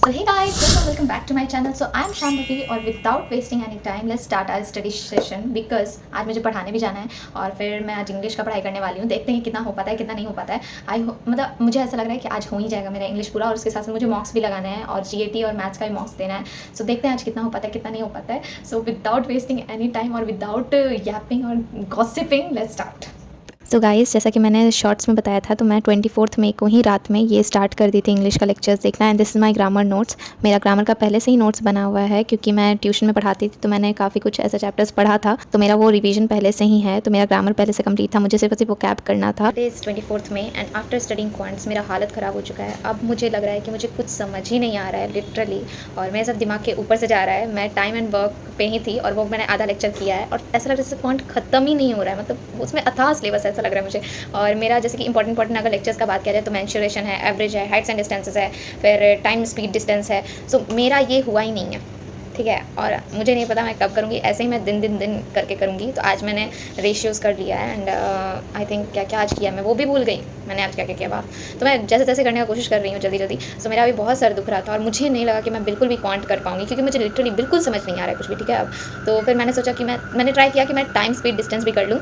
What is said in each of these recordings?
So hey guys, welcome back to my channel. So I'm Shambhavi और without wasting any time let's start our study session because आज मुझे पढ़ाने भी जाना है और फिर मैं आज इंग्लिश का पढ़ाई करने वाली हूँ। देखते हैं कितना हो पाता है कितना नहीं हो पाता है। मतलब मुझे ऐसा लग रहा है कि आज हो ही जाएगा मेरा इंग्लिश पूरा और उसके साथ साथ मुझे मॉक्स भी लगाना है और GAT और मैथ्स का भी मॉक्स देना है। सो देखते हैं आज कितना हो पाता है कितना नहीं हो पाता है। So without wasting any time और विदाउट यापिंग और गॉसिपिंग लेट्स स्टार्ट। तो गाइस जैसा कि मैंने शॉर्ट्स में बताया था तो मैं 24 मई को ही रात में ये स्टार्ट कर दी थी इंग्लिश का लेक्चर्स देखना। And this is my grammar notes. मेरा ग्रामर का पहले से ही नोट्स बना हुआ है क्योंकि मैं ट्यूशन में पढ़ाती थी तो मैंने काफ़ी कुछ ऐसा चैप्टर्स पढ़ा था तो मेरा वो रिवीजन पहले से ही है। तो मेरा ग्रामर पहले से कंप्लीट था, मुझे सिर्फ वो कैप करना था। Today is 24 May and after studying quants मेरा हालत ख़राब हो चुका है। अब मुझे लग रहा है कि मुझे कुछ समझ ही नहीं आ रहा है लिटरली और मेरे सब दिमाग के ऊपर से जा रहा है। मैं टाइम एंड वर्क पे ही थी और वो मैंने आधा लेक्चर किया है और ऐसा लग रहा है जैसे क्वांट ख़त्म ही नहीं हो रहा है। मतलब उसमें अथाह सिलेबस ऐसा लग रहा है मुझे। और मेरा जैसे कि इंपॉर्टेंट अगर लेक्चर्स का बात किया जाए तो मेंसुरेशन है, एवरेज है, हाइट्स एंड डिस्टेंसेस है, फिर टाइम स्पीड डिस्टेंस है। सो मेरा ये हुआ ही नहीं है, ठीक है। और मुझे नहीं पता मैं कब करूँगी, ऐसे ही मैं दिन करके करूँगी। तो आज मैंने रेशियोज़ कर लिया है एंड आई थिंक क्या क्या आज किया मैं वो भी भूल गई मैंने आज क्या क्या किया बात। तो मैं जैसे तैसे करने का कोशिश कर रही हूँ जल्दी। सो मेरा अभी बहुत सर दुख रहा था और मुझे नहीं लगा कि मैं बिल्कुल भी क्वांट कर पाऊँगी क्योंकि मुझे लिटरली बिल्कुल समझ नहीं आ रहा है कुछ भी, ठीक है। अब तो फिर मैंने सोचा कि मैंने ट्राई किया कि मैं टाइम स्पीड डिस्टेंस भी कर लूँ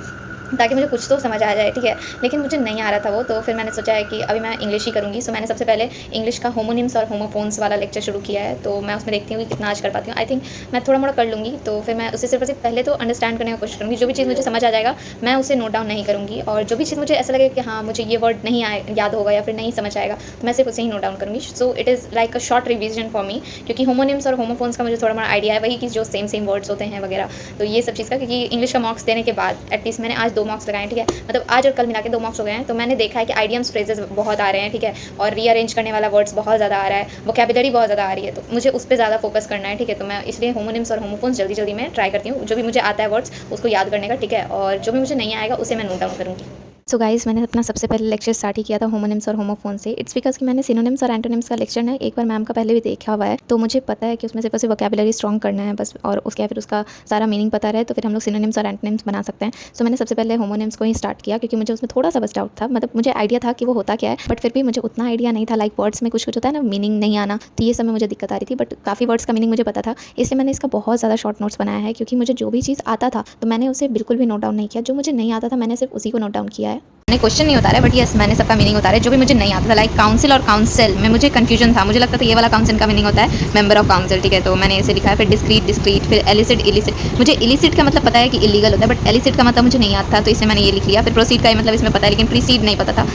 ताकि मुझे कुछ तो समझ आ जाए, ठीक है। लेकिन मुझे नहीं आ रहा था वो। तो फिर मैंने सोचा है कि अभी मैं इंग्लिश ही करूँगी। सो मैंने सबसे पहले इंग्लिश का होमोनिम्स और होमोफोन्स वाला लेक्चर शुरू किया है। तो मैं उसमें देखती हूँ कि कितना आज कर पाती हूँ। आई थिंक मैं थोड़ा मोड़ा कर लूँगी। तो फिर मैं उससे सिर्फ पहले तो अंडरस्टैंड करने की कोशिश करूँगी। जो भी चीज़ मुझे समझ आ जाएगा मैं उसे नोट डाउन नहीं करूँगी और जो भी चीज़ मुझे ऐसा लगे कि हाँ मुझे ये वर्ड नहीं याद होगा या फिर नहीं समझ आएगा तो मैं सिर्फ उसे ही नोट डाउन करूँगी। So it is like a short revision for me क्योंकि होमोनिम्स और होमोफोन्स का मुझे थोड़ा मोड़ा आइडिया है, वही कि जो सेम वर्ड्स होते हैं वगैरह। तो ये सब चीज़ का क्योंकि इंग्लिश का मॉक्स देने के बाद एटलीस्ट मैंने आज 2 मॉक्स लगाए, ठीक है। मतलब आज और कल मिला के 2 मॉक्स हो गए हैं। तो मैंने देखा है कि आइडियम्स फ्रेजेस बहुत आ रहे हैं, ठीक है। और रीअरेंज करने वाला वर्ड्स बहुत ज़्यादा आ रहा है, वोकैबुलरी बहुत ज़्यादा आ रही है। तो मुझे उस पर ज़्यादा फोकस करना है, ठीक है। तो मैं इसलिए होमोनिम्स और होमोफोन्स जल्दी मैं ट्राई करती हूँ। जो भी मुझे आता है वर्ड्स उसको याद करने का, ठीक है। और जो भी मुझे नहीं आएगा उसे मैं नोट डाउन करूँगी। सो गाइस मैंने अपना सबसे पहले लेक्चर स्टार्ट ही किया था होमोनिम्स और होमोफोन से। इट्स बिकॉज कि मैंने सिनोनिम्स और एंटोनिम्स का लेक्चर ना एक बार मैम का पहले भी देखा हुआ है तो मुझे पता है कि उसमें सिर्फ वोकैबुलरी स्ट्रॉन्ग करना है बस और उसके फिर उसका सारा मीनिंग पता रहे तो फिर हम लोग सिनोनिम्स और एंटोनिम्स बना सकते हैं। सो मैंने सबसे पहले होमोनिम्स को ही स्टार्ट किया क्योंकि मुझे उसमें थोड़ा सा बस डाउट था। मतलब मुझे आइडिया था कि वो होता क्या है बट फिर भी मुझे उतना आइडिया नहीं था। लाइक वर्ड्स में कुछ होता है ना मीनिंग नहीं आना, तो ये सब में मुझे दिक्कत आ रही थी बट काफ़ी वर्ड्स का मीनिंग मुझे पता था। इसलिए मैंने इसका बहुत ज़्यादा शॉर्ट नोट्स बनाया है क्योंकि मुझे जो भी चीज़ आता था तो मैंने उसे बिल्कुल भी नोट डाउन नहीं किया। जो मुझे नहीं आता था मैंने सिर्फ उसी को नोट डाउन किया है। मैंने क्वेश्चन नहीं उतारा बट यस मैंने सबका मीनिंग उतारा जो भी मुझे नहीं आता था। लाइक काउंसिल और काउंसिल में मुझे कंफ्यूजन था, मुझे लगता था ये वाला काउंसिल का मीनिंग होता है मेंबर ऑफ काउंसिल, ठीक है। तो मैंने इसे लिखा है। फिर डिस्क्रीट, फिर एलिसिट इलिसिट। मुझे इलिसिट का मतलब पता है कि इलीगल होता है बट एलिसिट का मतलब मुझे नहीं आता था तो इसे मैंने ये लिख लिया। फिर प्रोसीड का मतलब इसमें पता है लेकिन प्रीसीड नहीं पता था।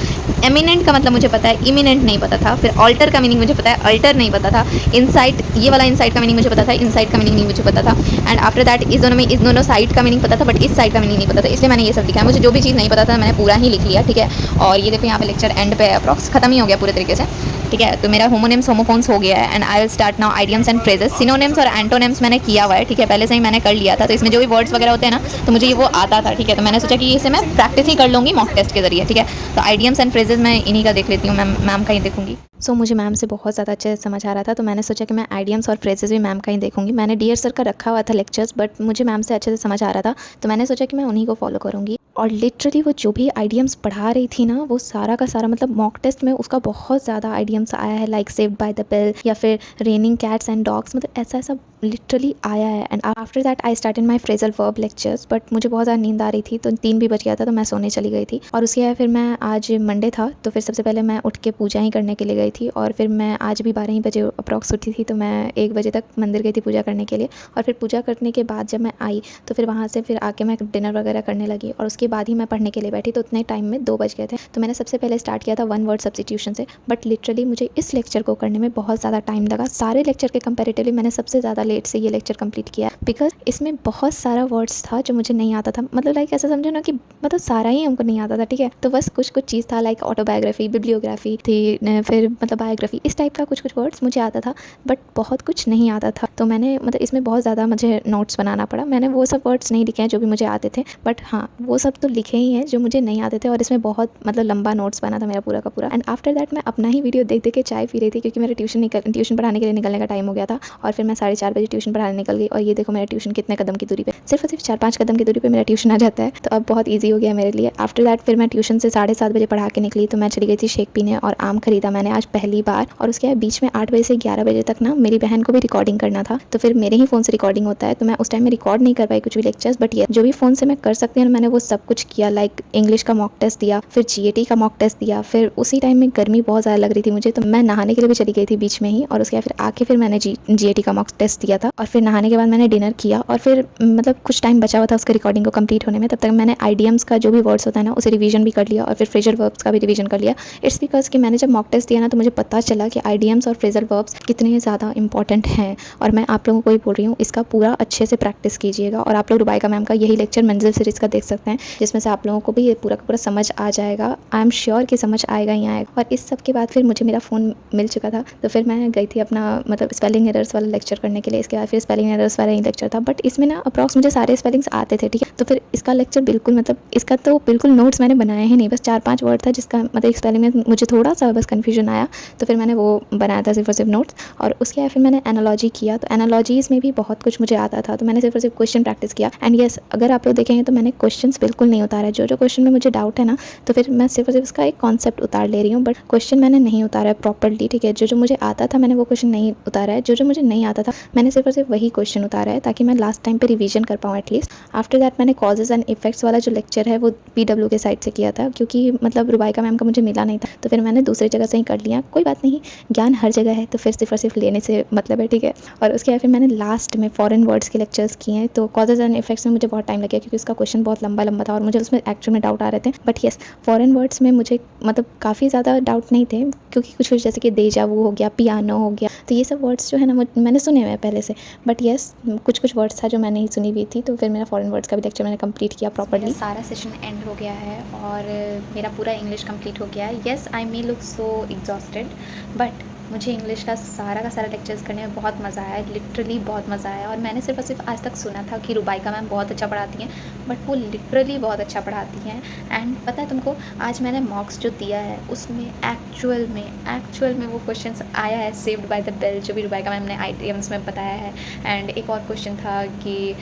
एमिनेंट का मतलब मुझे पता है, इमिनेंट नहीं पता था। फिर ऑल्टर का मीनिंग मुझे पता है, अल्टर नहीं पता था। इनसाइट, ये वाला इनसाइट का मीनिंग मुझे पता था, इनसाइट का मीनिंग नहीं मुझे पता था। एंड आफ्टर दैट इस दोनों साइड का मीनिंग पता था बट इस साइड का मीनिंग नहीं पता था। इसलिए मैंने ये सब लिखा है। मुझे जो भी चीज़ नहीं पता था मैंने पूरा ही लिख लिया, ठीक है। और ये देखो यहाँ पे लेक्चर एंड पे अप्रॉक्स खत्म ही हो गया पूरे तरीके से, ठीक है। तो मेरा होमोनिम्स होमोफोन्स हो गया है and I will start now idioms and phrases. Synonyms और एंटोनिम्स मैंने किया हुआ है, ठीक है, पहले से ही मैंने कर लिया था। तो इसमें जो भी वर्ड्स वगैरह होते हैं ना तो मुझे ये वो आता था, ठीक है। तो मैंने सोचा कि इसे मैं प्रैक्टिस ही कर लूँगी मॉक टेस्ट के जरिए, ठीक है। तो आइडियम्स एंड फ्रेजेस मैं इन्हीं का देख लेती हूँ, मैम का ही देखूँगी। सो मुझे मैम से बहुत ज़्यादा अच्छे से समझ आ रहा था तो मैंने सोचा कि मैं आइडियम्स और फ्रेजेस भी मैम का ही देखूँगी। मैंने डियर सर का रखा हुआ था लेक्चर्स बट मुझे मैम से अच्छे से समझ आ रहा था तो मैंने सोचा कि मैं उन्हीं को फॉलो करूँगी। और लिटरली वो जो भी आइडियम्स पढ़ा रही थी ना वो सारा का सारा मतलब मॉक टेस्ट में उसका बहुत ज़्यादा आइडियम्स आया है। Like saved by the bell या फिर रेनिंग कैट्स एंड डॉग्स, मतलब ऐसा लिटरली आया है। And after that I started my phrasal verb lectures but मुझे बहुत ज़्यादा नींद आ रही थी तो 3 भी बज गया था तो मैं सोने चली गई थी। और उसके बाद फिर मैं आज मंडे था तो फिर सबसे पहले मैं उठ के पूजा ही करने के लिए गई थी और फिर मैं आज भी 12 ही बजे अप्रॉक्स उठी थी तो मैं 1 बजे तक मंदिर गई थी पूजा करने के लिए। और फिर पूजा करने के बाद जब मैं आई तो फिर वहाँ से फिर आके मैं डिनर वगैरह करने लगी और उसके बाद ही मैं पढ़ने के लिए बैठी तो उतने टाइम में 2 बज गए थे। तो मैंने सबसे पहले स्टार्ट किया था 1 वर्ड सब्स्टिट्यूशन से बट लिटरली मुझे इस लेक्चर को करने में बहुत ज़्यादा टाइम लगा। सारे लेक्चर के कंपेरेटिवली मैंने सबसे ज़्यादा लेट से ये लेक्चर कंप्लीट किया बिकॉज इसमें बहुत सारा वर्ड्स था जो मुझे नहीं आता था। मतलब लाइक ऐसा समझो ना कि मतलब सारा ही हमको नहीं आता था, ठीक है। तो बस कुछ चीज़ था लाइक ऑटोबायोग्राफी, बिब्लियोग्राफी थी, फिर मतलब बायोग्राफी, इस टाइप का कुछ वर्ड्स मुझे आता था बट बहुत कुछ नहीं आता था। तो मैंने मतलब इसमें बहुत ज़्यादा मुझे नोट्स बनाना पड़ा। मैंने वो सब वर्ड्स नहीं लिखे हैं जो भी मुझे आते थे बट हाँ वो सब तो लिखे ही हैं जो मुझे नहीं आते थे, और इसमें बहुत मतलब लंबा नोट्स बना था मेरा पूरा का पूरा। एंड आफ्टर दैट मैं अपना ही वीडियो देख के चाय पी रही थी, क्योंकि मेरा ट्यूशन पढ़ाने के लिए निकलने का टाइम हो गया था। और फिर मैं 4:30 बजे ट्यूशन पढ़ाने निकल गई, और ये देखो मेरा ट्यूशन कितने कदम की दूरी पे, सिर्फ और सिर्फ 4-5 कदम की दूरी पे मेरा ट्यूशन आ जाता है। तो अब बहुत ईजी हो गया मेरे लिए। आफ्टर दैट फिर मैं ट्यूशन से 7:30 बजे पढ़ा के निकली, तो मैं चली गई थी शेक पीने, और आम खरीदा मैंने आज पहली बार। और उसके बीच में 8 बजे से 11 बजे तक ना मेरी बहन को भी रिकॉर्डिंग करना था, तो फिर मेरे ही फ़ोन से रिकॉर्डिंग होता है, तो मैं उस टाइम में रिकॉर्ड नहीं कर पाई कुछ भी लेक्चर्स, बट ये जो भी फ़ोन से मैं कर सकती हूँ मैंने वो सब कुछ किया। लाइक इंग्लिश का मॉक टेस्ट दिया, फिर जीएटी का मॉक टेस्ट दिया, फिर उसी टाइम में गर्मी बहुत ज़्यादा लग रही थी मुझे, तो मैं नहाने के लिए भी चली गई थी बीच में ही। और उसके बाद फिर आके फिर मैंने जीएटी का मॉक टेस्ट दिया था, और फिर नहाने के बाद मैंने डिनर किया, और फिर मतलब कुछ टाइम बचा हुआ था उसके रिकॉर्डिंग को कंप्लीट होने में। तब तक मैंने आइडियम्स का जो भी वर्ड्स होता है ना उसे रिवीजन भी कर लिया, और फिर फ्रेजल वर्ब्स का भी रिवीजन कर लिया। इट्स बिकॉज कि मैंने जब मॉक टेस्ट दिया ना तो मुझे पता चला कि आइडियम्स और फ्रेजल वर्ब्स कितने ज़्यादा इंपॉर्टेंट हैं। और मैं आप लोगों को ही बोल रही हूँ, इसका पूरा अच्छे से प्रैक्टिस कीजिएगा। और आप लोग रुबाइका मैम का यही लेक्चर मंजिल सीरीज़ का देख सकते हैं, जिसमें से आप लोगों को भी ये पूरा का पूरा समझ आ जाएगा। आई एम श्योर कि समझ आएगा ही आएगा। और इस सब के बाद फिर मुझे मेरा फ़ोन मिल चुका था, तो फिर मैं गई थी अपना मतलब स्पेलिंग एरर्स वाला लेक्चर करने के लिए। इसके बाद फिर स्पेलिंग एरर्स वाला ही लेक्चर था, बट इसमें ना अप्रॉक्स मुझे सारे स्पेलिंग्स आते थे, ठीक है। तो फिर इसका लेक्चर बिल्कुल मतलब इसका तो बिल्कुल नोट्स मैंने बनाए ही नहीं, बस 4-5 वर्ड था जिसका मतलब स्पेलिंग में मुझे थोड़ा सा बस कन्फ्यूजन आया, तो फिर मैंने वो बनाया था सिर्फ और सिर्फ नोट्स। और उसके बाद फिर मैंने एनालॉजी किया, तो एनालॉजीज़ में भी बहुत कुछ मुझे आता था, तो मैंने सिर्फ और सिर्फ क्वेश्चन प्रैक्टिस किया। एंड येस, अगर आप लोग देखेंगे तो मैंने क्वेश्चंस बिल्कुल नहीं उतारा है। जो जो क्वेश्चन में मुझे डाउट है ना, तो फिर मैं सिर्फ और सिर्फ उसका एक कॉन्सेप्ट उतार ले रही हूँ, बट क्वेश्चन मैंने नहीं उतारा है प्रॉपर्ली, ठीक है। जो जो मुझे आता था मैंने वो क्वेश्चन नहीं उतारा है, जो जो मुझे नहीं आता था मैंने सिर्फ और सिर्फ वही क्वेश्चन उतारा है, ताकि मैं लास्ट टाइम पे रिवीजन कर पाऊँ एटलीस्ट। आफ्टर दैट मैंने कॉजेज़ एंड इफेक्ट्स वाला जो लेक्चर है वो पीडब्ल्यू के साइड से किया था, क्योंकि मतलब रुबाइका मैम का मुझे मिला नहीं था, तो फिर मैंने दूसरी जगह से ही कर लिया। कोई बात नहीं, ज्ञान हर जगह है, तो फिर सिर्फ और सिर्फ लेने से मतलब है, ठीक है। और उसके बाद फिर मैंने लास्ट में फॉरेन वर्ड्स के लेक्चर्स किए हैं, तो कॉजेज़ एंड इफेक्ट्स में मुझे बहुत टाइम लग गया, क्योंकि उसका क्वेश्चन बहुत लंबा लंबा था और मुझे उसमें एक्चुअल में डाउट आ रहे थे। बट येस, फॉरेन वर्ड्स में मुझे मतलब काफ़ी ज़्यादा डाउट नहीं थे, क्योंकि कुछ कुछ जैसे कि डेजा वू हो गया, पियानो हो गया, तो ये सब वर्ड्स जो है ना मैंने सुने हुए हैं पहले से। बट येस, कुछ कुछ वर्ड्स था जो मैंने नहीं सुनी हुई थी, तो फिर मेरा फॉरेन वर्ड्स का भी लेक्चर मैंने कंप्लीट किया प्रॉपर्ली। सारा सेशन एंड हो गया है और मेरा पूरा इंग्लिश कंप्लीट हो गया है। Yes, I may look so exhausted, but मुझे इंग्लिश का सारा लेक्चर्स करने में बहुत मज़ा आया, लिटरली बहुत मज़ा आया। और मैंने सिर्फ और सिर्फ आज तक सुना था कि रुबाइका मैम बहुत अच्छा पढ़ाती हैं, बट वो लिटरली बहुत अच्छा पढ़ाती हैं। एंड पता है तुमको, आज मैंने मॉक्स जो दिया है उसमें एक्चुअल में वो क्वेश्चंस आया है, सेव्ड बाय द बेल, जो भी रुबाइका मैम ने आइडियम्स में बताया है। एंड एक और क्वेश्चन था कि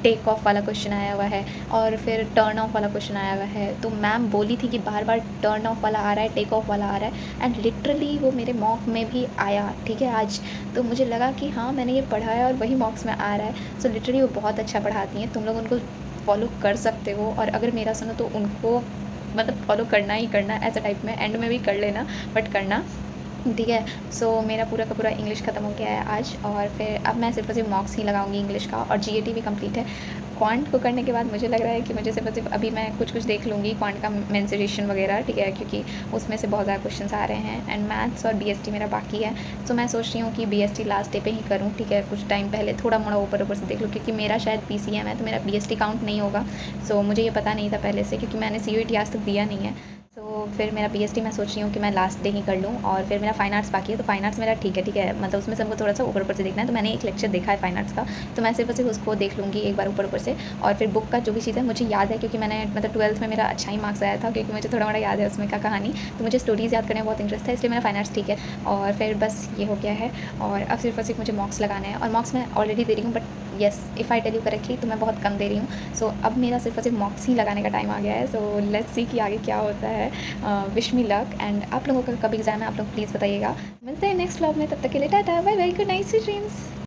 टेक ऑफ वाला क्वेश्चन आया हुआ है, और फिर टर्न ऑफ वाला क्वेश्चन आया हुआ है। तो मैम बोली थी कि बार बार टर्न ऑफ वाला आ रहा है, टेक ऑफ वाला आ रहा है, एंड लिटरली वो मेरे मॉक में भी आया, ठीक है आज। तो मुझे लगा कि हाँ, मैंने ये पढ़ा है और वही मॉक्स में आ रहा है। सो लिटरली वो बहुत अच्छा पढ़ाती हैं, तुम लोग उनको फॉलो कर सकते हो। और अगर मेरा सुनो तो उनको मतलब फॉलो करना ही करना, ऐसा टाइप में एंड में भी कर लेना, बट करना, ठीक है। सो मेरा पूरा का पूरा इंग्लिश ख़त्म हो गया है आज, और फिर अब मैं सिर्फ और सिर्फ मॉक्स ही लगाऊंगी इंग्लिश का, और जीएटी भी कंप्लीट है। क्वांट को करने के बाद मुझे लग रहा है कि मुझे सिर्फ और सिर्फ अभी मैं कुछ देख लूँगी क्वांट का मेंसुरेशन वगैरह, ठीक है, क्योंकि उसमें से बहुत ज़्यादा क्वेश्चंस आ रहे हैं। एंड मैथ्स और बीएसटी मेरा बाकी है, सो मैं सोच रही हूँ कि बीएसटी लास्ट डे पे ही करूँ, ठीक है। कुछ टाइम पहले थोड़ा मोड़ा ऊपर से देख लूँ, क्योंकि मेरा शायद पीसीएम है तो मेरा बीएसटी काउंट नहीं होगा। सो मुझे ये पता नहीं था पहले से, क्योंकि मैंने सीयूईटी आज तक दिया नहीं है। तो फिर मेरा बीएसटी मैं सोच रही हूँ कि मैं लास्ट डे ही कर लूँ। और फिर मेरा फाइन आर्ट्स बाकी है, तो फाइन आर्ट्स मेरा ठीक है, मतलब उसमें से हमको थोड़ा सा ऊपर से देखना है। तो मैंने एक लेक्चर देखा है फाइन आर्ट्स का, तो मैं सिर्फ और सिर्फ उसको देख लूँगी एक बार ऊपर से। और फिर बुक का जो भी चीज़ है मुझे याद है, क्योंकि मैंने मतलब 12th में मेरा अच्छा ही मार्क्स आया था, क्योंकि मुझे थोड़ा मोड़ा याद है उसमें का कहानी, तो मुझे स्टोरीज़ याद करने में बहुत इंटरेस्ट है, इसलिए मेरा फाइन आर्ट्स ठीक है। और फिर बस ये हो गया है, और अब सिर्फ और सिर्फ मुझे मॉक्स लगाना है, और मॉक्स मैं ऑलरेडी दे रही हूँ, but yes, if I tell you correctly तो मैं बहुत कम दे रही हूँ। सो अब मेरा सिर्फ और सिर्फ मॉक्स ही लगाने का टाइम आ गया है। सो लेट्स सी कि आगे क्या होता है। Wish me luck. एंड आप लोगों का कब एग्ज़ाम है आप लोग प्लीज़ बताइएगा। मिलते हैं नेक्स्ट व्लॉग में, तब तक के लिए tata bye bye, good night, sweet dreams.